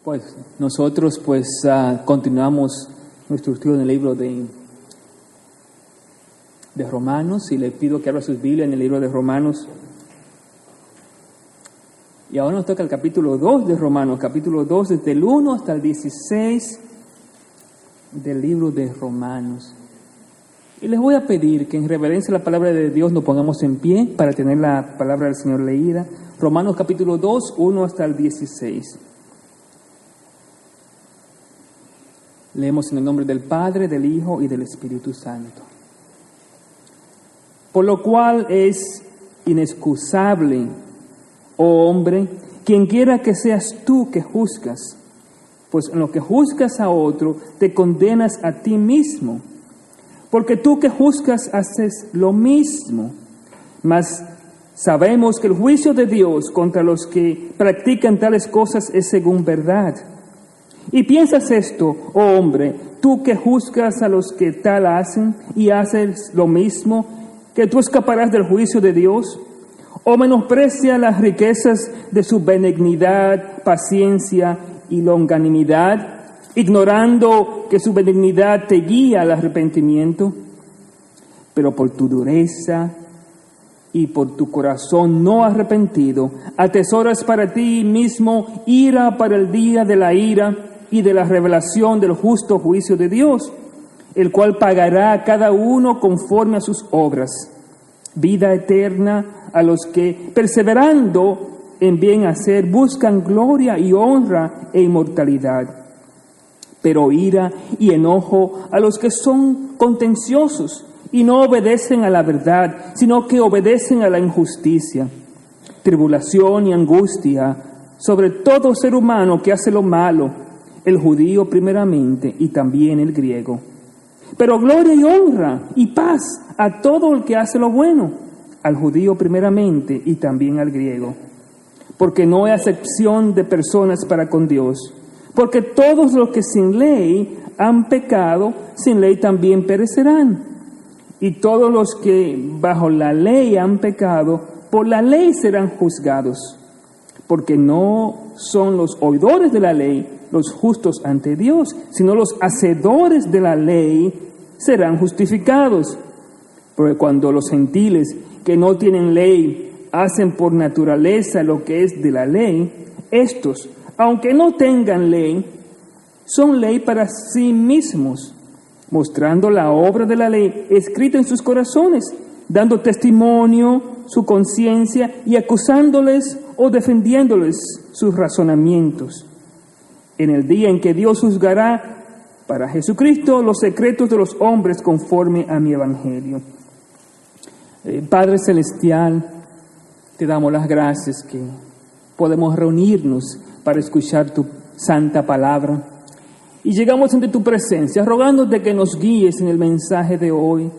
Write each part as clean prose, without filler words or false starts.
Pues nosotros continuamos nuestro estudio en el libro de Romanos, y le pido que abra sus Biblias en el libro de Romanos. Y ahora nos toca el capítulo 2 de Romanos, capítulo 2 desde el 1 hasta el 16 del libro de Romanos. Y les voy a pedir que en reverencia a la palabra de Dios nos pongamos en pie para tener la palabra del Señor leída. Romanos capítulo 2, 1 hasta el 16. Leemos en el nombre del Padre, del Hijo y del Espíritu Santo. Por lo cual es inexcusable, oh hombre, quien quiera que seas tú que juzgas, pues en lo que juzgas a otro, te condenas a ti mismo, porque tú que juzgas haces lo mismo. Mas sabemos que el juicio de Dios contra los que practican tales cosas es según verdad. Y piensas esto, oh hombre, tú que juzgas a los que tal hacen y haces lo mismo, que tú escaparás del juicio de Dios. O menosprecia las riquezas de su benignidad, paciencia y longanimidad, ignorando que su benignidad te guía al arrepentimiento. Pero por tu dureza y por tu corazón no arrepentido, atesoras para ti mismo ira para el día de la ira y de la revelación del justo juicio de Dios, el cual pagará a cada uno conforme a sus obras. Vida eterna a los que, perseverando en bien hacer, buscan gloria y honra e inmortalidad. Pero ira y enojo a los que son contenciosos y no obedecen a la verdad, sino que obedecen a la injusticia. Tribulación y angustia sobre todo ser humano que hace lo malo, el judío primeramente y también el griego. Pero gloria y honra y paz a todo el que hace lo bueno, al judío primeramente y también al griego. Porque no hay acepción de personas para con Dios, porque todos los que sin ley han pecado, sin ley también perecerán. Y todos los que bajo la ley han pecado, por la ley serán juzgados. Porque no son los oidores de la ley los justos ante Dios, sino los hacedores de la ley serán justificados. Porque cuando los gentiles que no tienen ley hacen por naturaleza lo que es de la ley, estos, aunque no tengan ley, son ley para sí mismos, mostrando la obra de la ley escrita en sus corazones, dando testimonio su conciencia y acusándoles o defendiéndoles sus razonamientos. En el día en que Dios juzgará para Jesucristo los secretos de los hombres conforme a mi evangelio. Padre Celestial, te damos las gracias que podemos reunirnos para escuchar tu santa palabra. Y llegamos ante tu presencia, rogándote que nos guíes en el mensaje de hoy.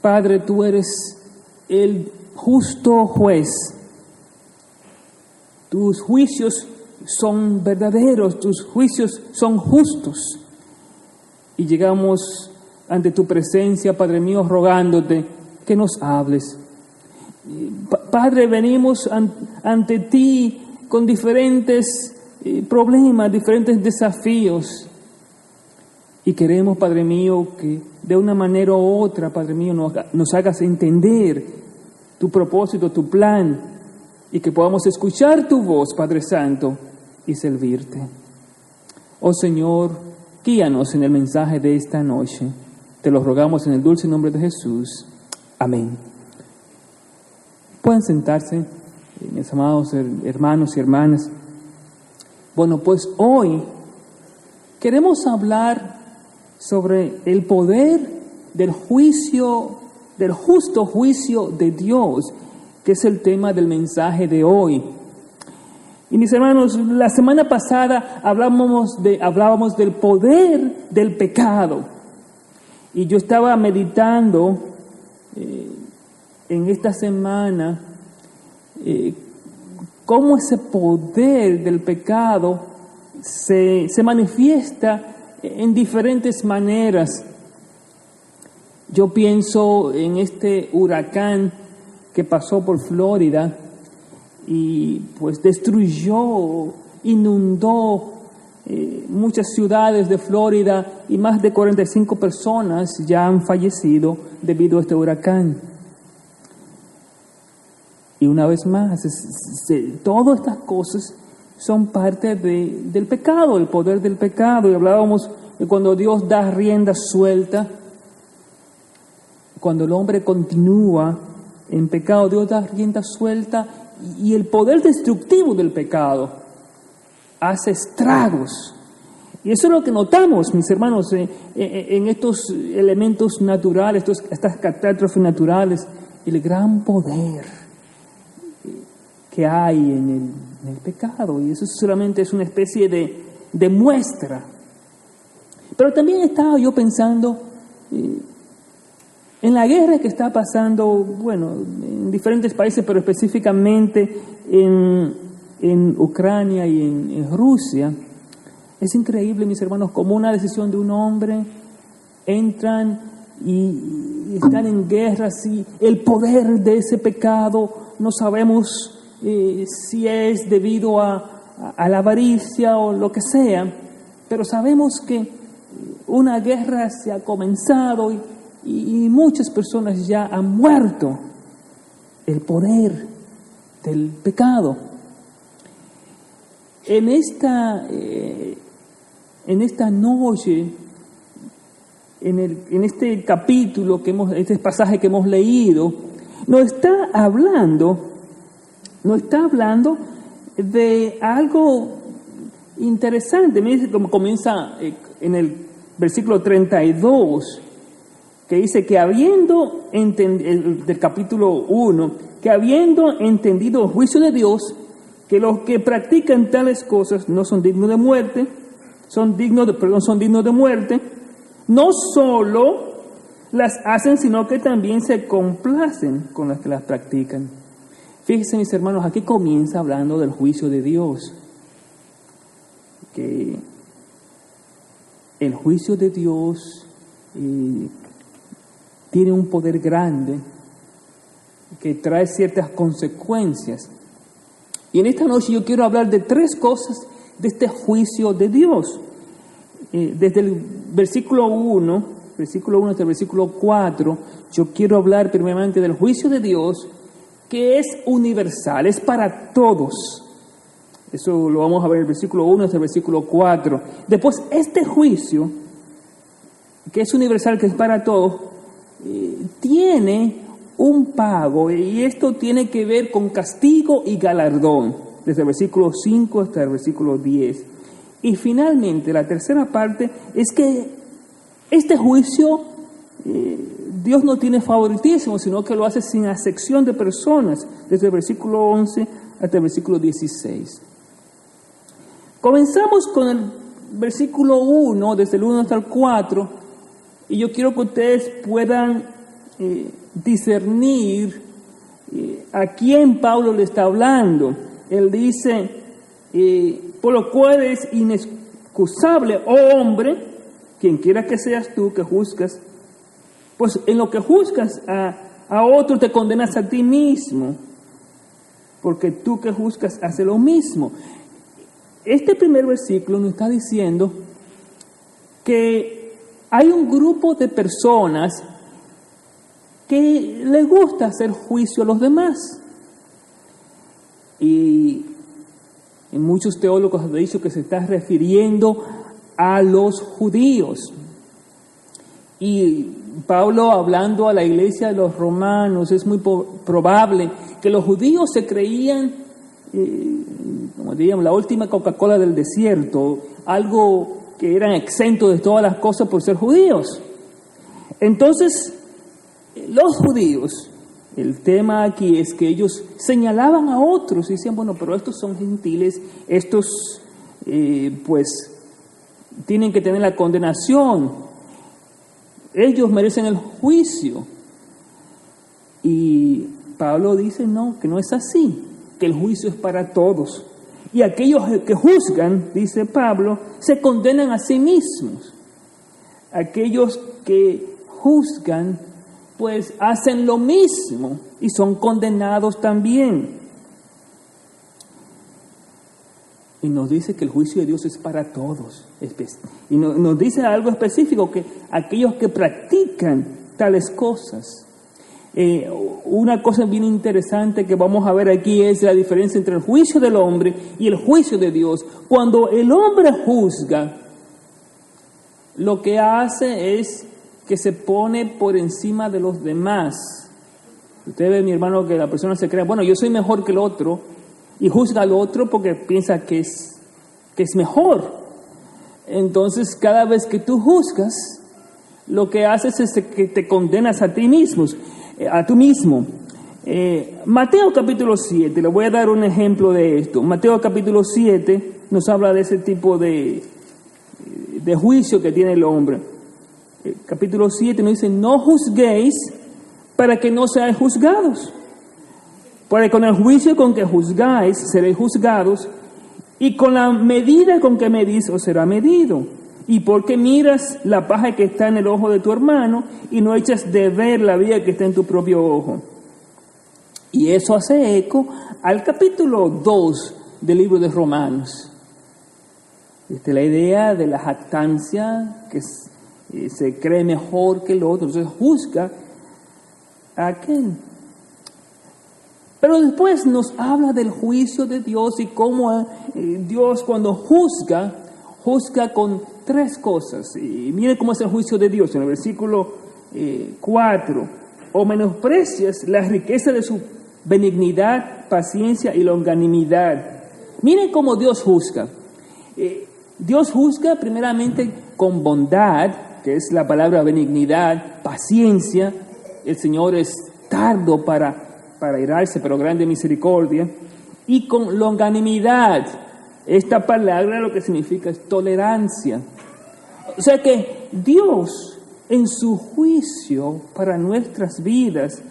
Padre, tú eres el justo juez. Tus juicios son verdaderos, tus juicios son justos. Y llegamos ante tu presencia, Padre mío, rogándote que nos hables. Padre, venimos ante ti con diferentes problemas, diferentes desafíos. Y queremos, Padre mío, que de una manera u otra, Padre mío, nos hagas entender tu propósito, tu plan, y que podamos escuchar tu voz, Padre Santo, y servirte. Oh Señor, guíanos en el mensaje de esta noche. Te lo rogamos en el dulce nombre de Jesús. Amén. Pueden sentarse, mis amados hermanos y hermanas. Bueno, pues hoy queremos hablar sobre el poder del juicio, del justo juicio de Dios, que es el tema del mensaje de hoy. Y mis hermanos, la semana pasada hablábamos del poder del pecado. Y yo estaba meditando en esta semana cómo ese poder del pecado se manifiesta en diferentes maneras. Yo pienso en este huracán que pasó por Florida y pues destruyó, inundó muchas ciudades de Florida y más de 45 personas ya han fallecido debido a este huracán. Y una vez más, todas estas cosas son parte del pecado, el poder del pecado. Y hablábamos de cuando Dios da rienda suelta, cuando el hombre continúa en pecado, Dios da rienda suelta y el poder destructivo del pecado hace estragos. Y eso es lo que notamos, mis hermanos, en estos elementos naturales, estas catástrofes naturales, el gran poder que hay en el pecado. Y eso solamente es una especie de muestra. Pero también estaba yo pensando en la guerra que está pasando, bueno, en diferentes países, pero específicamente en Ucrania y en Rusia. Es increíble, mis hermanos, como una decisión de un hombre entran y están en guerras y el poder de ese pecado no sabemos si es debido a la avaricia o lo que sea, pero sabemos que una guerra se ha comenzado y muchas personas ya han muerto. El poder del pecado. En esta noche, en este capítulo este pasaje que hemos leído, nos está hablando de algo interesante. Miren cómo comienza en el versículo 32, que dice que del capítulo 1, que habiendo entendido el juicio de Dios, que los que practican tales cosas no son dignos de muerte, son dignos de muerte, no solo las hacen, sino que también se complacen con las que las practican. Fíjense, mis hermanos, aquí comienza hablando del juicio de Dios. Que el juicio de Dios tiene un poder grande que trae ciertas consecuencias. Y en esta noche yo quiero hablar de 3 cosas de este juicio de Dios. Desde el versículo 1 hasta el versículo 4, yo quiero hablar primeramente del juicio de Dios, que es universal, es para todos. Eso lo vamos a ver en el versículo 1 hasta el versículo 4. Después, este juicio, que es universal, que es para todos, tiene un pago, y esto tiene que ver con castigo y galardón, desde el versículo 5 hasta el versículo 10. Y finalmente, la tercera parte es que este juicio, Dios no tiene favoritismo, sino que lo hace sin acepción de personas, desde el versículo 11 hasta el versículo 16. Comenzamos con el versículo 1, desde el 1 hasta el 4, y yo quiero que ustedes puedan discernir a quién Pablo le está hablando. Él dice, por lo cual es inexcusable, oh hombre, quien quiera que seas tú que juzgas, pues en lo que juzgas a otro te condenas a ti mismo, porque tú que juzgas haces lo mismo. Este primer versículo nos está diciendo que hay un grupo de personas que le gusta hacer juicio a los demás. Y muchos teólogos han dicho que se está refiriendo a los judíos. Y Pablo, hablando a la iglesia de los romanos, es muy probable que los judíos se creían, como diríamos, la última Coca-Cola del desierto, algo que eran exentos de todas las cosas por ser judíos. Entonces, los judíos, el tema aquí es que ellos señalaban a otros y decían, bueno, pero estos son gentiles, estos pues tienen que tener la condenación, ellos merecen el juicio. Y Pablo dice, no, que no es así, que el juicio es para todos. Y aquellos que juzgan, dice Pablo, se condenan a sí mismos. Aquellos que juzgan, pues hacen lo mismo y son condenados también. Y nos dice que el juicio de Dios es para todos. Y nos dice algo específico, que aquellos que practican tales cosas. Una cosa bien interesante que vamos a ver aquí es la diferencia entre el juicio del hombre y el juicio de Dios. Cuando el hombre juzga, lo que hace es que se pone por encima de los demás. Usted ve, mi hermano, que la persona se cree, bueno, yo soy mejor que el otro, y juzga al otro porque piensa que es mejor. Entonces, cada vez que tú juzgas, lo que haces es que te condenas a ti mismo. Mateo capítulo 7, le voy a dar un ejemplo de esto. Mateo capítulo 7 nos habla de ese tipo de juicio que tiene el hombre. Capítulo 7 nos dice, no juzguéis para que no seáis juzgados. Porque con el juicio con que juzgáis, seréis juzgados, y con la medida con que medís, os será medido. Y porque miras la paja que está en el ojo de tu hermano, y no echas de ver la viga que está en tu propio ojo. Y eso hace eco al capítulo 2 del libro de Romanos. La idea de la jactancia, que se cree mejor que el otro, entonces juzga a aquel. Pero después nos habla del juicio de Dios y cómo Dios cuando juzga con tres cosas. Y mire cómo es el juicio de Dios en el versículo 4. O menosprecias la riqueza de su benignidad, paciencia y longanimidad. Miren cómo Dios juzga. Dios juzga primeramente con bondad, que es la palabra benignidad, paciencia. El Señor es tardo para irarse, pero grande misericordia. Y con longanimidad. Esta palabra lo que significa es tolerancia. O sea que Dios en su juicio para nuestras vidas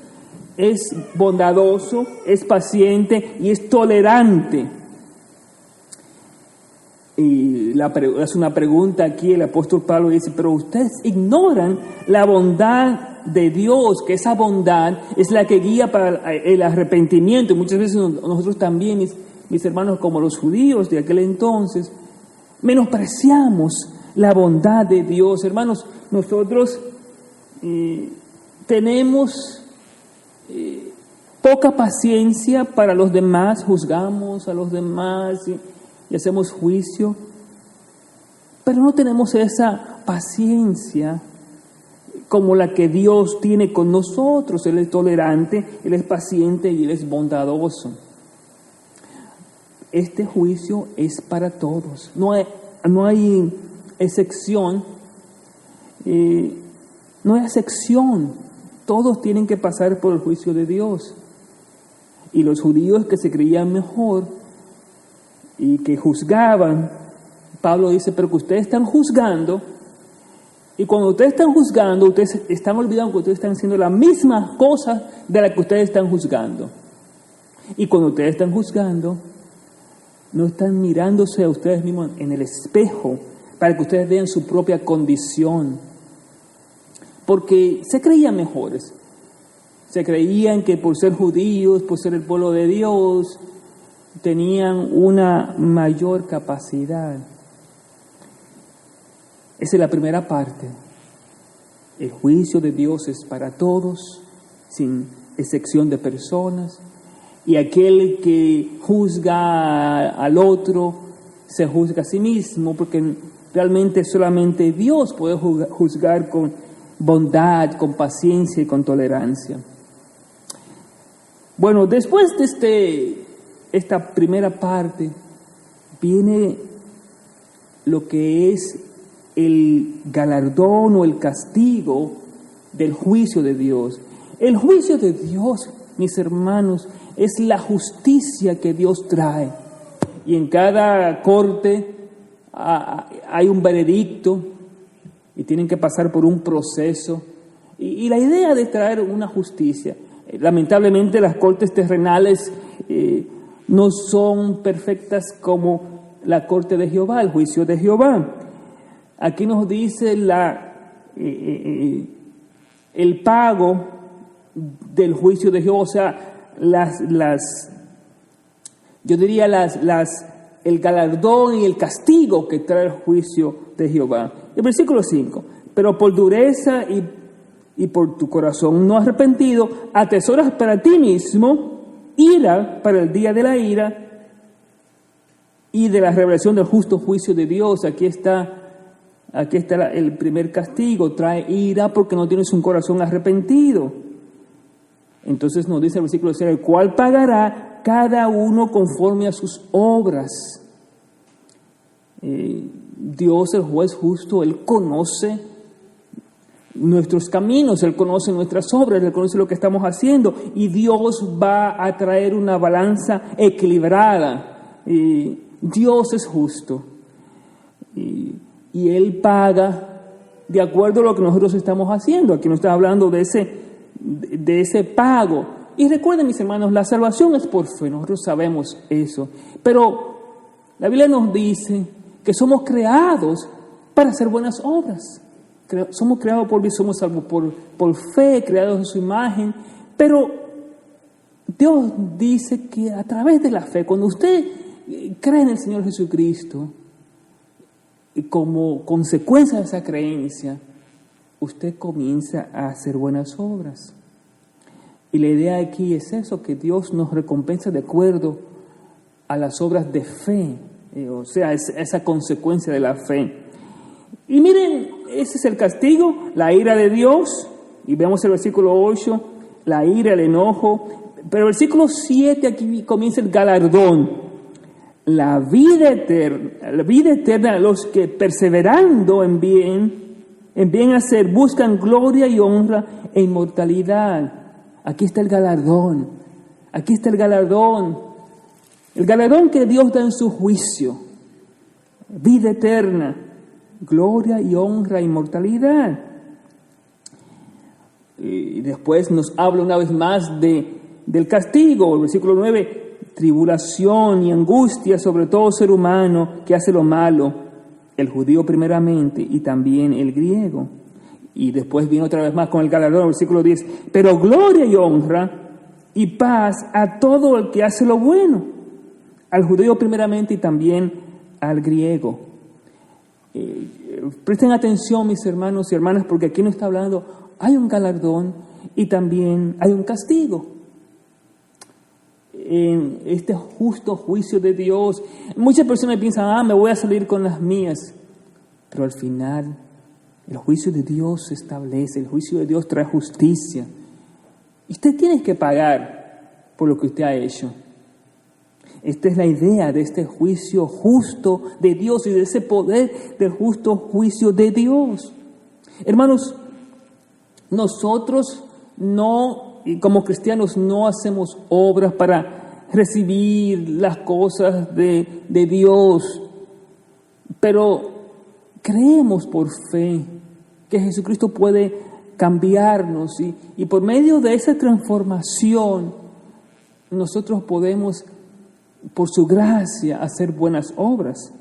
es bondadoso, es paciente y es tolerante. Y hace una pregunta aquí el apóstol Pablo dice, pero ustedes ignoran la bondad de Dios, que esa bondad es la que guía para el arrepentimiento. Y muchas veces nosotros también, mis hermanos, como los judíos de aquel entonces, menospreciamos la bondad de Dios. Hermanos, nosotros tenemos poca paciencia para los demás, juzgamos a los demás y hacemos juicio, pero no tenemos esa paciencia como la que Dios tiene con nosotros. Él es tolerante, Él es paciente y Él es bondadoso. Este juicio es para todos, no hay excepción, todos tienen que pasar por el juicio de Dios. Y los judíos que se creían mejor y que juzgaban, Pablo dice, pero que ustedes están juzgando, y cuando ustedes están juzgando, ustedes están olvidando que ustedes están haciendo la misma cosa de la que ustedes están juzgando. Y cuando ustedes están juzgando, no están mirándose a ustedes mismos en el espejo para que ustedes vean su propia condición. Porque se creían mejores. Se creían que por ser judíos, por ser el pueblo de Dios, tenían una mayor capacidad. Esa es la primera parte. El juicio de Dios es para todos, sin excepción de personas. Y aquel que juzga al otro, se juzga a sí mismo, porque realmente solamente Dios puede juzgar con bondad, con paciencia y con tolerancia. Bueno, después de esta primera parte, viene lo que es el galardón o el castigo del juicio de Dios. El juicio de Dios, mis hermanos, es la justicia que Dios trae. Y en cada corte hay un veredicto y tienen que pasar por un proceso. Y la idea de traer una justicia, lamentablemente las cortes terrenales no son perfectas como la corte de Jehová, el juicio de Jehová. Aquí nos dice el pago del juicio de Jehová, o sea, yo diría las el galardón y el castigo que trae el juicio de Jehová. El versículo 5, pero por dureza y por tu corazón no arrepentido, atesoras para ti mismo ira para el día de la ira y de la revelación del justo juicio de Dios. Aquí está el primer castigo, trae ira porque no tienes un corazón arrepentido. Entonces nos dice el versículo 6, el cual pagará cada uno conforme a sus obras. Dios, el juez justo, Él conoce nuestros caminos, Él conoce nuestras obras, Él conoce lo que estamos haciendo, y Dios va a traer una balanza equilibrada. Dios es justo y Él paga de acuerdo a lo que nosotros estamos haciendo. Aquí nos está hablando de ese pago. Y recuerden, mis hermanos, la salvación es por fe, nosotros sabemos eso, pero la Biblia nos dice que somos creados para hacer buenas obras. Somos creados por Dios, somos salvos por fe, creados en su imagen, pero Dios dice que a través de la fe, cuando usted cree en el Señor Jesucristo, y como consecuencia de esa creencia, usted comienza a hacer buenas obras. Y la idea aquí es eso, que Dios nos recompensa de acuerdo a las obras de fe, o sea, esa consecuencia de la fe. Y miren, ese es el castigo, la ira de Dios, y vemos el versículo 8, la ira, el enojo, pero el versículo 7 aquí comienza el galardón, la vida eterna a los que perseverando en bien hacer, buscan gloria y honra e inmortalidad. Aquí está el galardón, el galardón que Dios da en su juicio, vida eterna, gloria y honra e inmortalidad. Y después nos habla una vez más del castigo, el versículo 9, tribulación y angustia sobre todo ser humano que hace lo malo, el judío primeramente y también el griego. Y después viene otra vez más con el galardón, el versículo 10, pero gloria y honra y paz a todo el que hace lo bueno, al judío primeramente y también al griego. Presten atención, mis hermanos y hermanas, porque aquí no está hablando, hay un galardón y también hay un castigo. En este justo juicio de Dios, muchas personas piensan, me voy a salir con las mías, pero al final el juicio de Dios se establece, el juicio de Dios trae justicia. Y usted tiene que pagar por lo que usted ha hecho. Esta es la idea de este juicio justo de Dios y de ese poder del justo juicio de Dios. Hermanos, nosotros como cristianos no hacemos obras para recibir las cosas de Dios, pero creemos por fe que Jesucristo puede cambiarnos y por medio de esa transformación nosotros podemos, por su gracia, hacer buenas obras.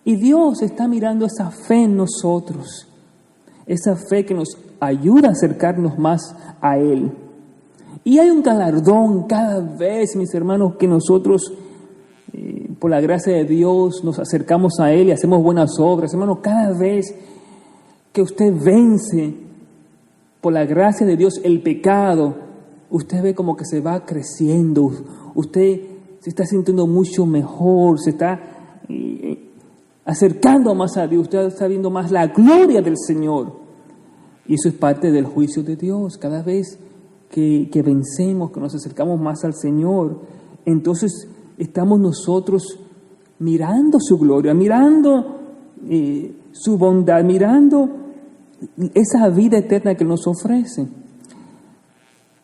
Y Dios está mirando esa fe en nosotros, esa fe que nos ayuda a acercarnos más a Él. Y hay un galardón cada vez, mis hermanos, que nosotros, por la gracia de Dios, nos acercamos a Él y hacemos buenas obras. Hermanos, cada vez que usted vence, por la gracia de Dios, el pecado, usted ve como que se va creciendo. Usted se está sintiendo mucho mejor, se está acercando más a Dios, usted está viendo más la gloria del Señor. Y eso es parte del juicio de Dios. Cada vez que vencemos, que nos acercamos más al Señor, entonces estamos nosotros mirando su gloria, mirando su bondad, mirando esa vida eterna que nos ofrece.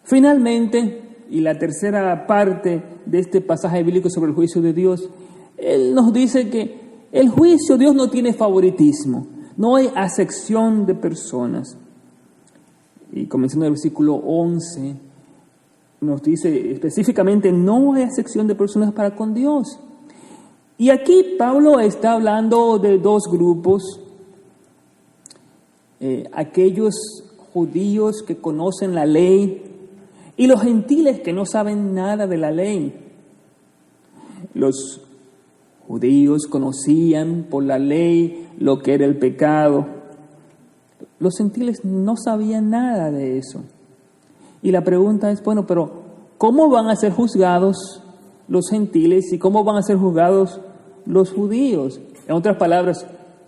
Finalmente, y la tercera parte de este pasaje bíblico sobre el juicio de Dios, Él nos dice que el juicio, Dios no tiene favoritismo, no hay acepción de personas. Y comenzando el versículo 11, nos dice específicamente, no hay acepción de personas para con Dios. Y aquí Pablo está hablando de dos grupos, aquellos judíos que conocen la ley y los gentiles que no saben nada de la ley. Los judíos conocían por la ley lo que era el pecado. Los gentiles no sabían nada de eso. Y la pregunta es, bueno, pero ¿cómo van a ser juzgados los gentiles y cómo van a ser juzgados los judíos? En otras palabras,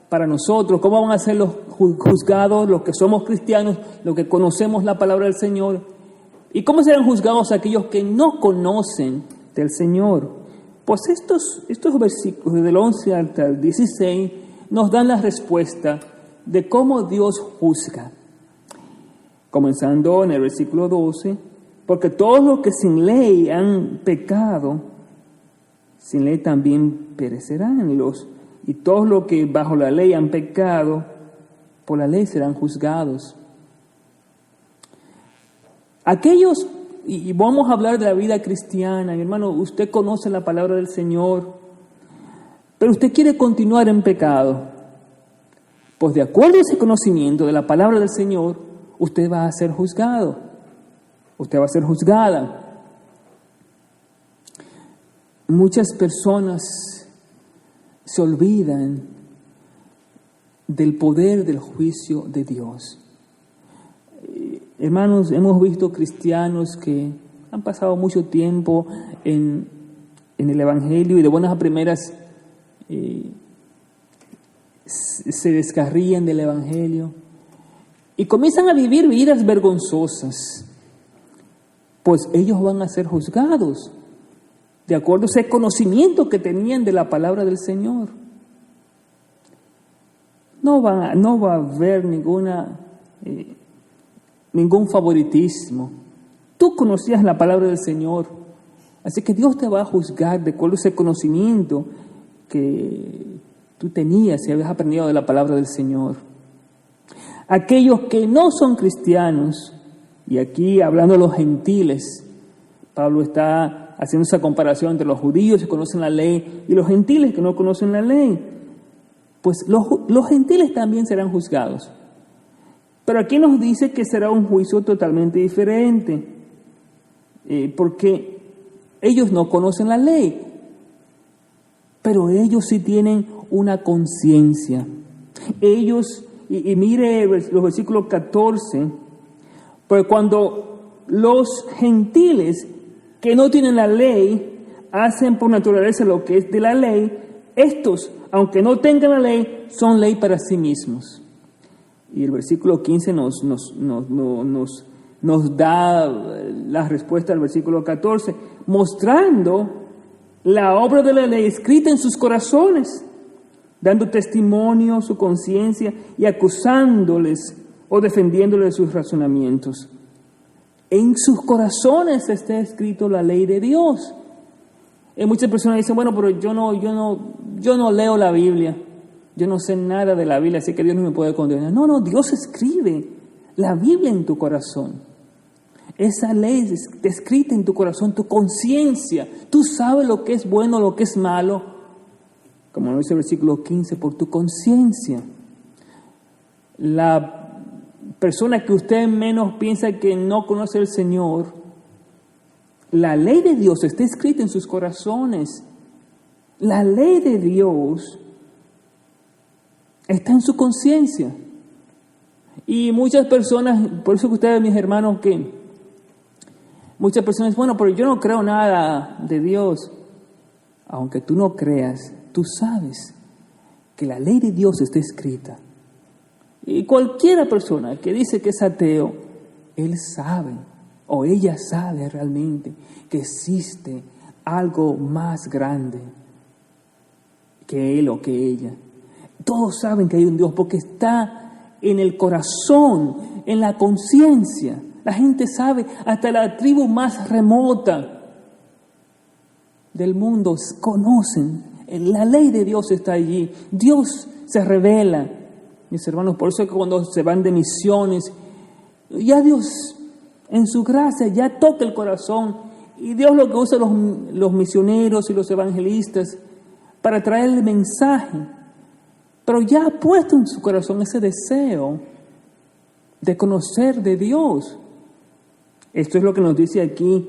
para nosotros, ¿cómo van a ser los juzgados los que somos cristianos, los que conocemos la palabra del Señor? ¿Y cómo serán juzgados aquellos que no conocen del Señor? Pues estos versículos del 11 hasta el 16 nos dan la respuesta de cómo Dios juzga. Comenzando en el versículo 12, porque todos los que sin ley han pecado, sin ley también perecerán. Y todos los que bajo la ley han pecado, por la ley serán juzgados. Aquellos, y vamos a hablar de la vida cristiana, mi hermano, usted conoce la palabra del Señor, pero usted quiere continuar en pecado. Pues de acuerdo a ese conocimiento de la palabra del Señor, usted va a ser juzgado, usted va a ser juzgada. Muchas personas se olvidan del poder del juicio de Dios. Hermanos, hemos visto cristianos que han pasado mucho tiempo en el Evangelio y de buenas a primeras se descarrían del Evangelio y comienzan a vivir vidas vergonzosas, pues ellos van a ser juzgados de acuerdo a ese conocimiento que tenían de la palabra del Señor. No va a haber ningún favoritismo. Tú conocías la palabra del Señor, así que Dios te va a juzgar de acuerdo a ese conocimiento que tú tenías y habías aprendido de la palabra del Señor. Aquellos que no son cristianos, y aquí hablando de los gentiles, Pablo está haciendo esa comparación entre los judíos que conocen la ley y los gentiles que no conocen la ley. Pues los gentiles también serán juzgados. Pero aquí nos dice que será un juicio totalmente diferente, porque ellos no conocen la ley, pero ellos sí tienen una conciencia. Ellos, y mire los versículos 14, pues cuando los gentiles que no tienen la ley hacen por naturaleza lo que es de la ley, estos, aunque no tengan la ley, son ley para sí mismos. Y el versículo 15 nos da la respuesta al versículo 14, mostrando la obra de la ley escrita en sus corazones, dando testimonio su conciencia y acusándoles o defendiéndoles sus razonamientos. En sus corazones está escrito la ley de Dios. Y muchas personas dicen, bueno, pero yo no leo la Biblia. Yo no sé nada de la Biblia, así que Dios no me puede condenar. No, Dios escribe la Biblia en tu corazón. Esa ley está escrita en tu corazón, tu conciencia. Tú sabes lo que es bueno, lo que es malo. Como lo dice el versículo 15, por tu conciencia. La persona que usted menos piensa que no conoce al Señor, la ley de Dios está escrita en sus corazones. La ley de Dios está en su conciencia. Y muchas personas, por eso que ustedes, mis hermanos, que muchas personas, bueno, pero yo no creo nada de Dios. Aunque tú no creas, tú sabes que la ley de Dios está escrita. Y cualquiera persona que dice que es ateo, él sabe o ella sabe realmente que existe algo más grande que él o que ella. Todos saben que hay un Dios porque está en el corazón, en la conciencia. La gente sabe, hasta la tribu más remota del mundo conocen. La ley de Dios está allí. Dios se revela. Mis hermanos, por eso es que cuando se van de misiones, ya Dios en su gracia ya toca el corazón. Y Dios lo que usa los misioneros y los evangelistas para traer el mensaje. Pero ya ha puesto en su corazón ese deseo de conocer de Dios. Esto es lo que nos dice aquí,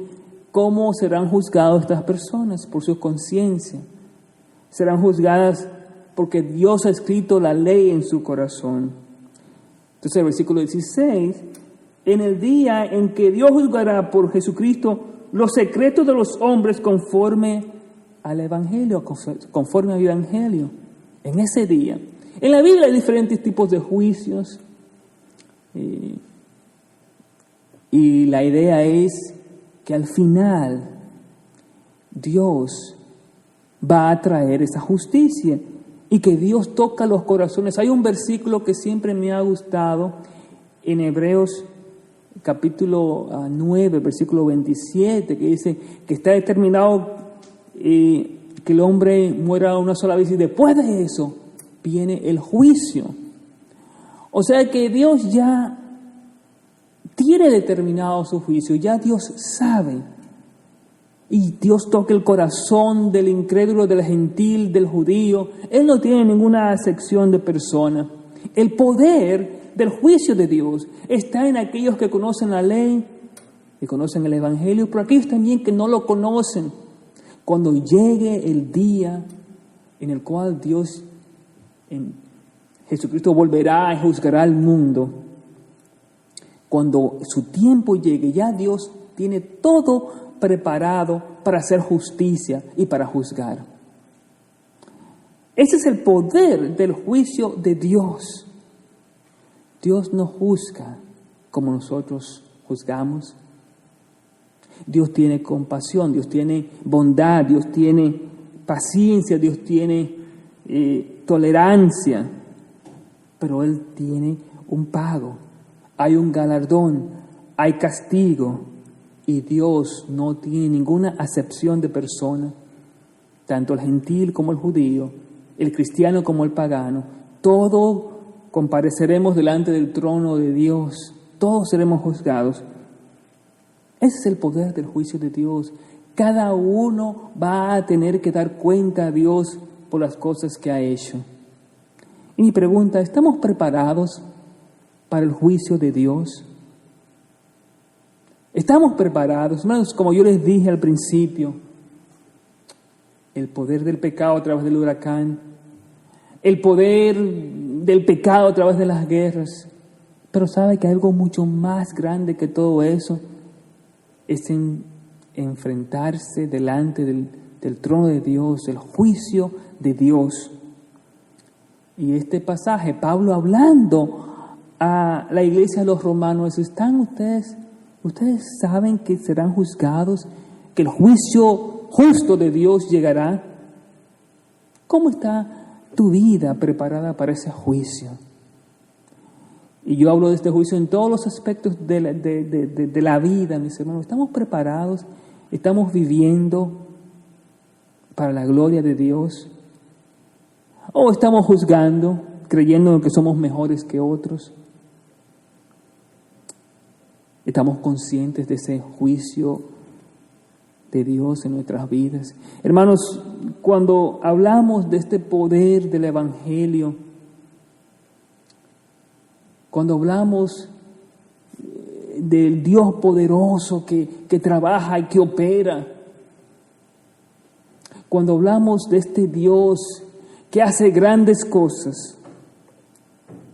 cómo serán juzgados estas personas por su conciencia. serán juzgadas porque Dios ha escrito la ley en su corazón. Entonces el versículo 16, en el día en que Dios juzgará por Jesucristo los secretos de los hombres conforme al Evangelio, conforme al Evangelio, en ese día. En la Biblia hay diferentes tipos de juicios y la idea es que al final Dios va a traer esa justicia y que Dios toca los corazones. Hay un versículo que siempre me ha gustado en Hebreos capítulo 9, versículo 27, que dice que está determinado que el hombre muera una sola vez y después de eso viene el juicio. O sea que Dios ya tiene determinado su juicio, ya Dios sabe. Y Dios toca el corazón del incrédulo, del gentil, del judío. Él no tiene ninguna acepción de persona. El poder del juicio de Dios está en aquellos que conocen la ley, que conocen el Evangelio, pero aquellos también que no lo conocen. Cuando llegue el día en el cual Dios, en Jesucristo, volverá y juzgará al mundo, cuando su tiempo llegue, ya Dios tiene todo preparado para hacer justicia y para juzgar. Ese es el poder del juicio de Dios. Dios no juzga como nosotros juzgamos. Dios tiene compasión, Dios tiene bondad, Dios tiene paciencia, Dios tiene tolerancia, pero Él tiene un pago, hay un galardón, hay castigo, y Dios no tiene ninguna acepción de persona, tanto el gentil como el judío, el cristiano como el pagano, todos compareceremos delante del trono de Dios, todos seremos juzgados. Ese es el poder del juicio de Dios. Cada uno va a tener que dar cuenta a Dios por las cosas que ha hecho. Y mi pregunta, ¿estamos preparados para el juicio de Dios? ¿Estamos preparados? Hermanos, como yo les dije al principio, el poder del pecado a través del huracán, el poder del pecado a través de las guerras, pero sabe que hay algo mucho más grande que todo eso, es enfrentarse delante del trono de Dios, el juicio de Dios. Y este pasaje, Pablo hablando a la iglesia de los romanos, ¿están ustedes saben que serán juzgados, que el juicio justo de Dios llegará? ¿Cómo está tu vida preparada para ese juicio? Y yo hablo de este juicio en todos los aspectos de la vida, mis hermanos. ¿Estamos preparados? ¿Estamos viviendo para la gloria de Dios? ¿O estamos juzgando, creyendo que somos mejores que otros? ¿Estamos conscientes de ese juicio de Dios en nuestras vidas? Hermanos, cuando hablamos de este poder del Evangelio, cuando hablamos del Dios poderoso que trabaja y que opera, cuando hablamos de este Dios que hace grandes cosas,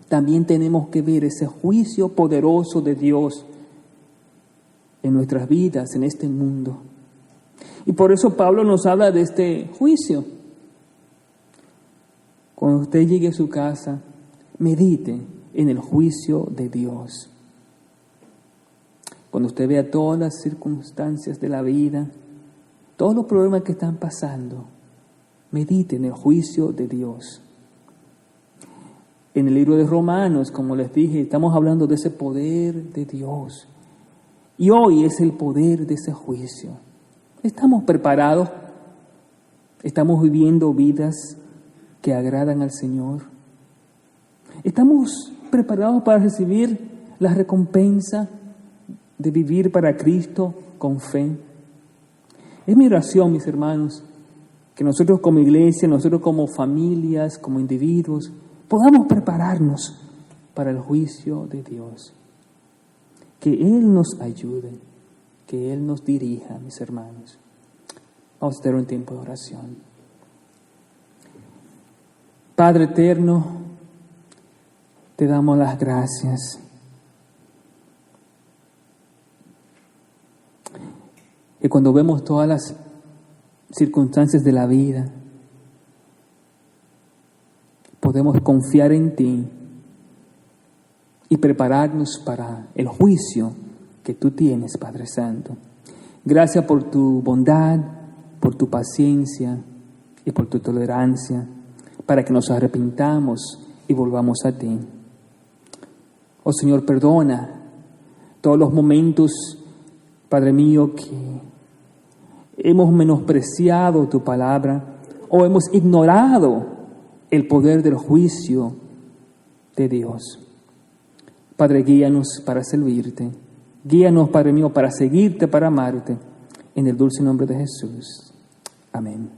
también tenemos que ver ese juicio poderoso de Dios en nuestras vidas, en este mundo. Y por eso Pablo nos habla de este juicio. Cuando usted llegue a su casa, medite en el juicio de Dios. Cuando usted vea todas las circunstancias de la vida, todos los problemas que están pasando, medite en el juicio de Dios. En el libro de Romanos, como les dije, estamos hablando de ese poder de Dios. Y hoy es el poder de ese juicio. ¿Estamos preparados? ¿Estamos viviendo vidas que agradan al Señor? ¿Estamos preparados para recibir la recompensa de vivir para Cristo con fe? Es mi oración, mis hermanos, que nosotros como iglesia, nosotros como familias, como individuos, podamos prepararnos para el juicio de Dios. Que Él nos ayude, que Él nos dirija, mis hermanos. Vamos a tener un tiempo de oración. Padre eterno, te damos las gracias. Y cuando vemos todas las circunstancias de la vida, podemos confiar en ti y prepararnos para el juicio que tú tienes, Padre Santo. Gracias por tu bondad, por tu paciencia y por tu tolerancia, para que nos arrepintamos y volvamos a ti. Oh Señor, perdona todos los momentos, Padre mío, que hemos menospreciado tu palabra o hemos ignorado el poder del juicio de Dios. Padre, guíanos para servirte. Guíanos, Padre mío, para seguirte, para amarte. En el dulce nombre de Jesús. Amén.